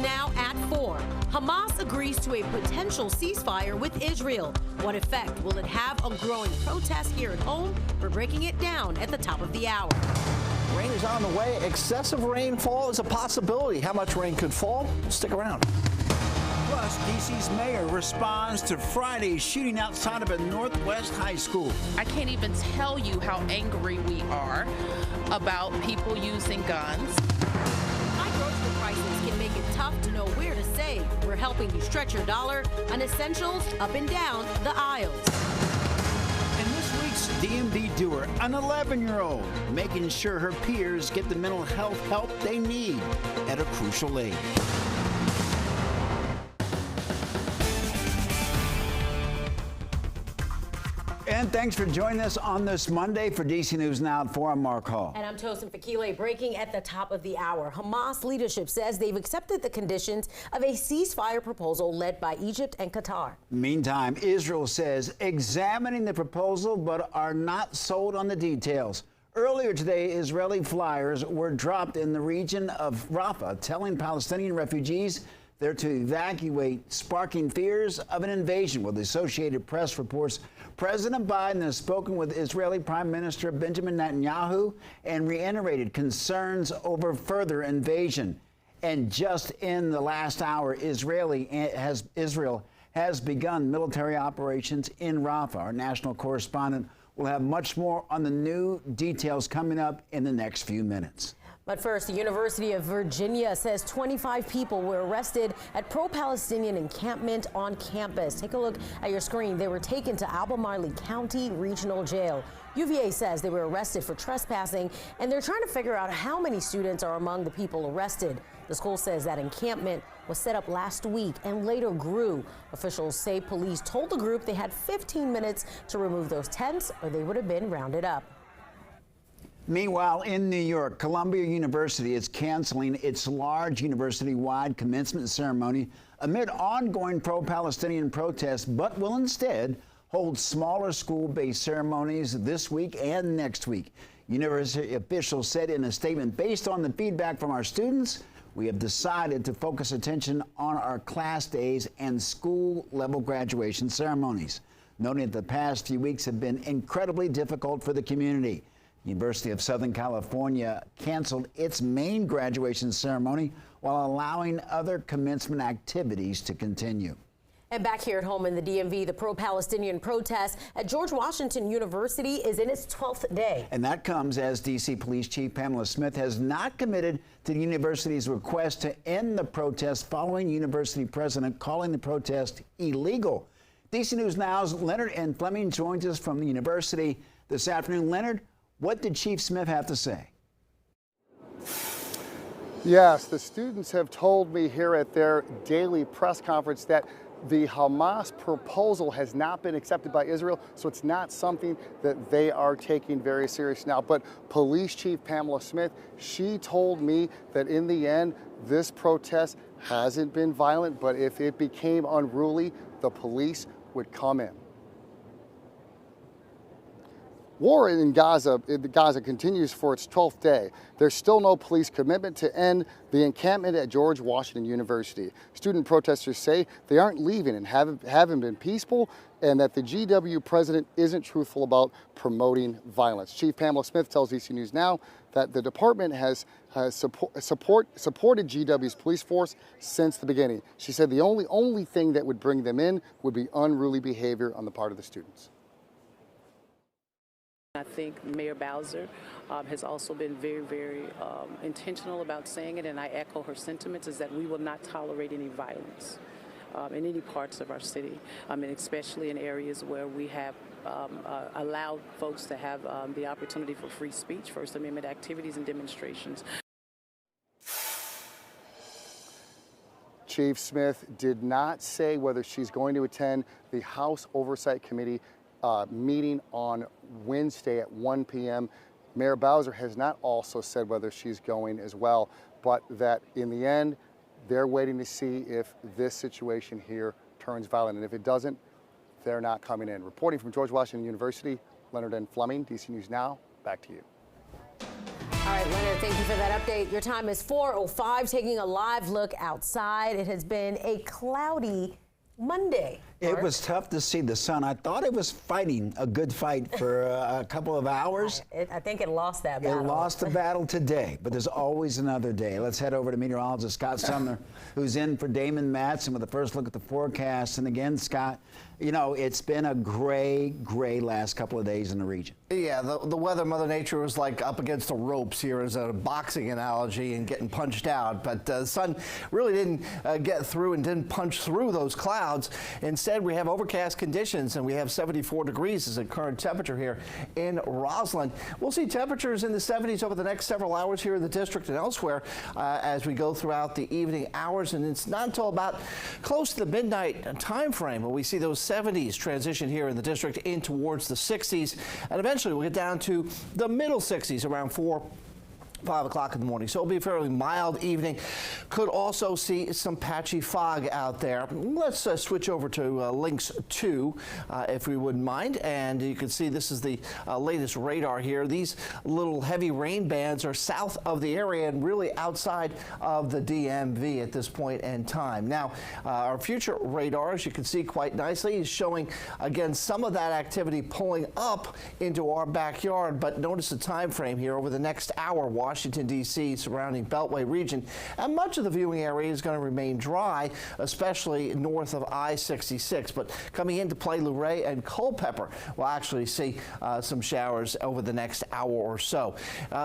now at 4. Hamas agrees to a potential ceasefire with Israel. What effect will it have on growing protests here at home? We're breaking it down at the top of the hour. Rain is on the way. Excessive rainfall is a possibility. How much rain could fall? Stick around. Plus, D.C.'s mayor responds to Friday's shooting outside of a Northwest high school. I can't even tell you how angry we are about people using guns. High grocery prices can make it tough to know where to save. We're helping you stretch your dollar on essentials up and down the aisles. And this week's DMV doer, an 11-year-old, making sure her peers get the mental health help they need at a crucial age. And thanks for joining us on this Monday. For DC News Now at 4, I'm Mark Hall. And I'm Tosin Fakile. Breaking at the top of the hour. Hamas leadership says they've accepted the conditions of a ceasefire proposal led by Egypt and Qatar. Meantime, Israel says examining the proposal but are not sold on the details. Earlier today, Israeli flyers were dropped in the region of Rafah, telling Palestinian refugees they're to evacuate, sparking fears of an invasion. Well, the Associated Press reports President Biden has spoken with Israeli Prime Minister Benjamin Netanyahu and reiterated concerns over further invasion. And just in the last hour, Israel has begun military operations in Rafah. Our national correspondent will have much more on the new details coming up in the next few minutes. But first, the University of Virginia says 25 people were arrested at pro-Palestinian encampment on campus. Take a look at your screen. They were taken to Albemarle County Regional Jail. UVA says they were arrested for trespassing, and they're trying to figure out how many students are among the people arrested. The school says that encampment was set up last week and later grew. Officials say police told the group they had 15 minutes to remove those tents or they would have been rounded up. Meanwhile, in New York, Columbia University is canceling its large university-wide commencement ceremony amid ongoing pro-Palestinian protests, but will instead hold smaller school-based ceremonies this week and next week. University officials said in a statement, based on the feedback from our students, we have decided to focus attention on our class days and school-level graduation ceremonies, noting that the past few weeks have been incredibly difficult for the community. University of Southern California canceled its main graduation ceremony while allowing other commencement activities to continue. And back here at home in the DMV, the pro-Palestinian protest at George Washington University is in its 12th day. And that comes as D.C. Police Chief Pamela Smith has not committed to the university's request to end the protest following university president calling the protest illegal. D.C. News Now's Leonard N. Fleming joins us from the university this afternoon. Leonard, what did Chief Smith have to say? Yes, the students have told me here at their daily press conference that the Hamas proposal has not been accepted by Israel, so it's not something that they are taking very serious now. But Police Chief Pamela Smith, she told me that in the end, this protest hasn't been violent, but if it became unruly, the police would come in. War in Gaza continues for its 12th day. There's still no police commitment to end the encampment at George Washington University. Student protesters say they aren't leaving and haven't been peaceful, and that the GW president isn't truthful about promoting violence. Chief Pamela Smith tells DC News Now that the department has supported GW's police force since the beginning. She said the only thing that would bring them in would be unruly behavior on the part of the students. I think Mayor Bowser has also been very intentional about saying it, and I echo her sentiments, is that we will not tolerate any violence in any parts of our city, and especially in areas where we have allowed folks to have the opportunity for free speech, First Amendment activities and demonstrations. Chief Smith did not say whether she's going to attend the House Oversight Committee meeting on Wednesday at 1 p.m. Mayor Bowser has not also said whether she's going as well, but that in the end, they're waiting to see if this situation here turns violent. And if it doesn't, they're not coming in. Reporting from George Washington University, Leonard N. Fleming, DC News Now, back to you. All right, Leonard, thank you for that update. Your time is 4:05, taking a live look outside. It has been a cloudy Monday. It was tough to see the sun. I thought it was fighting a good fight for a couple of hours. I think it lost that battle. It lost the battle today, but there's always another day. Let's head over to meteorologist Scott Sumner, who's in for Damon Matson with a first look at the forecast. And again, Scott, you know, it's been a gray last couple of days in the region. Yeah, the weather, Mother Nature was like up against the ropes here as a boxing analogy and getting punched out. But the sun really didn't get through and didn't punch through those clouds. Instead, we have overcast conditions and we have 74 degrees as the current temperature here in Roslyn. We'll see temperatures in the 70s over the next several hours here in the district and elsewhere as we go throughout the evening hours. And it's not until about close to the midnight time frame when we see those 70s transition here in the district in towards the 60s. And eventually we'll get down to the middle 60s around 5 o'clock in the morning. So it'll be a fairly mild evening. Could also see some patchy fog out there. Let's switch over to Lynx 2, if we wouldn't mind. And you can see this is the latest radar here. These little heavy rain bands are south of the area and really outside of the DMV at this point in time. Now, our future radar, as you can see quite nicely, is showing, again, some of that activity pulling up into our backyard. But notice the time frame here over the next hour. Washington, D.C., surrounding Beltway region, and much of the viewing area is going to remain dry, especially north of I-66. But coming into play, Luray and Culpeper will actually see some showers over the next hour or so.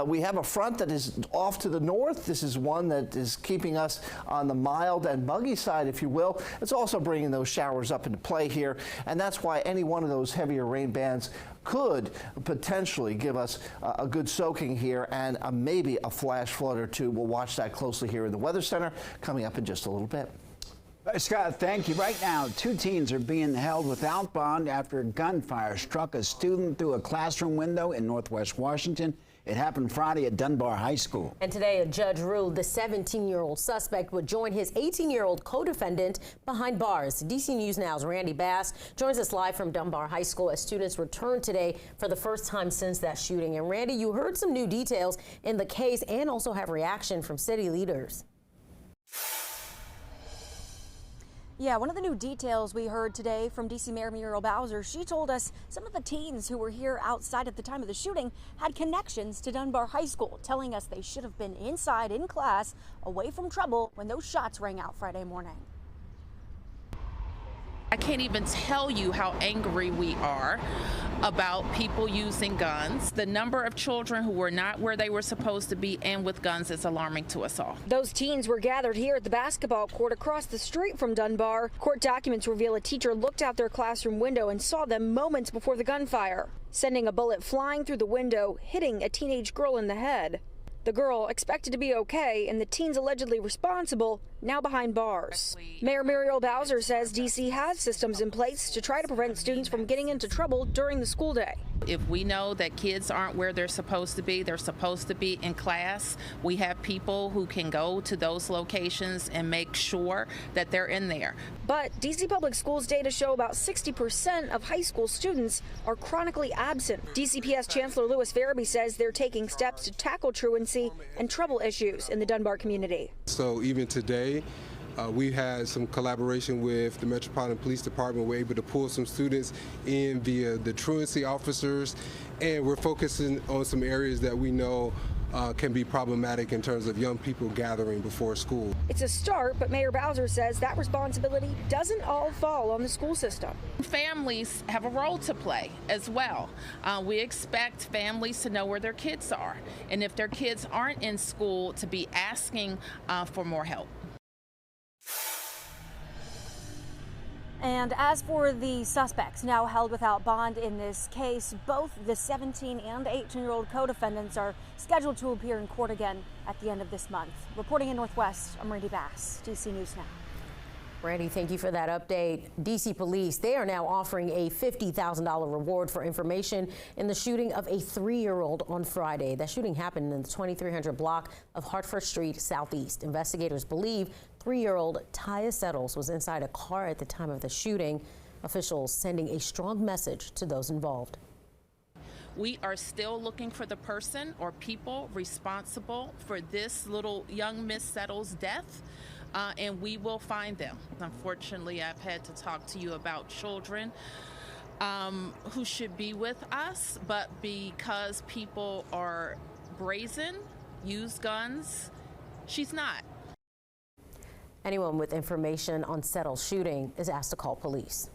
We have a front that is off to the north. This is one that is keeping us on the mild and muggy side, if you will. It's also bringing those showers up into play here, and that's why any one of those heavier rain bands could potentially give us a good soaking here and maybe a flash flood or two. We'll watch that closely here in the Weather Center coming up in just a little bit. Scott, thank you. Right now, 2 teens are being held without bond after a gunfire struck a student through a classroom window in Northwest Washington. It happened Friday at Dunbar High School. And today, a judge ruled the 17-year-old suspect would join his 18-year-old co-defendant behind bars. DC News Now's Randy Bass joins us live from Dunbar High School as students return today for the first time since that shooting. And Randy, you heard some new details in the case and also have reaction from city leaders. Yeah, one of the new details we heard today from DC Mayor Muriel Bowser, she told us some of the teens who were here outside at the time of the shooting had connections to Dunbar High School, telling us they should have been inside in class, away from trouble, when those shots rang out Friday morning. I can't even tell you how angry we are about people using guns. The number of children who were not where they were supposed to be and with guns is alarming to us all. Those teens were gathered here at the basketball court across the street from Dunbar. Court documents reveal a teacher looked out their classroom window and saw them moments before the gunfire, sending a bullet flying through the window, hitting a teenage girl in the head. The girl expected to be okay, and the teens allegedly responsible now behind bars. Mayor Muriel Bowser says DC has systems in place to try to prevent students from getting into trouble during the school day. If we know that kids aren't where they're supposed to be in class, we have people who can go to those locations and make sure that they're in there. But DC Public Schools data show about 60% of high school students are chronically absent. DCPS Chancellor Louis Farabee says they're taking steps to tackle truancy and trouble issues in the Dunbar community. So even today, we had some collaboration with the Metropolitan Police Department. We're able to pull some students in via the truancy officers, and we're focusing on some areas that we know can be problematic in terms of young people gathering before school. It's a start, but Mayor Bowser says that responsibility doesn't all fall on the school system. Families have a role to play as well. We expect families to know where their kids are, and if their kids aren't in school, to be asking for more help. And as for the suspects now held without bond in this case, both the 17 and 18-year-old co-defendants are scheduled to appear in court again at the end of this month. Reporting in Northwest, I'm Randy Bass, DC News Now. Randy, thank you for that update. DC Police, they are now offering a $50,000 reward for information in the shooting of a 3-year-old on Friday. That shooting happened in the 2300 block of Hartford Street Southeast. Investigators believe 3-year-old Taya Settles was inside a car at the time of the shooting. Officials sending a strong message to those involved. We are still looking for the person or people responsible for this little young Miss Settle's death. And we will find them. Unfortunately, I've had to talk to you about children who should be with us, but because people are brazen, use guns, she's not. Anyone with information on Settle's shooting is asked to call police.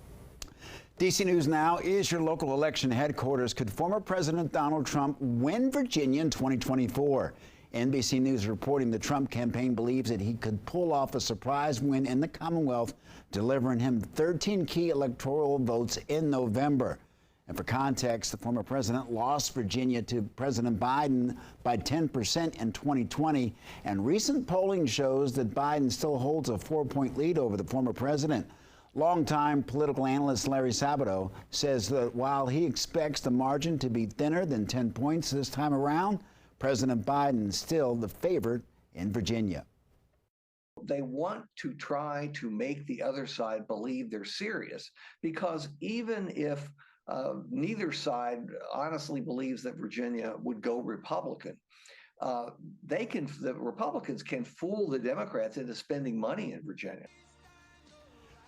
DC News Now is your local election headquarters. Could former President Donald Trump win Virginia in 2024? NBC News reporting the Trump campaign believes that he could pull off a surprise win in the Commonwealth, delivering him 13 key electoral votes in November. And for context, the former president lost Virginia to President Biden by 10% in 2020. And recent polling shows that Biden still holds a 4-point lead over the former president. Longtime political analyst Larry Sabato says that while he expects the margin to be thinner than 10 points this time around, President Biden is still the favorite in Virginia. They want to try to make the other side believe they're serious, because even if neither side honestly believes that Virginia would go Republican, the Republicans can fool the Democrats into spending money in Virginia.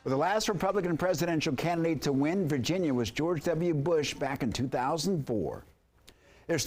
Well, the last Republican presidential candidate to win Virginia was George W. Bush back in 2004. There's still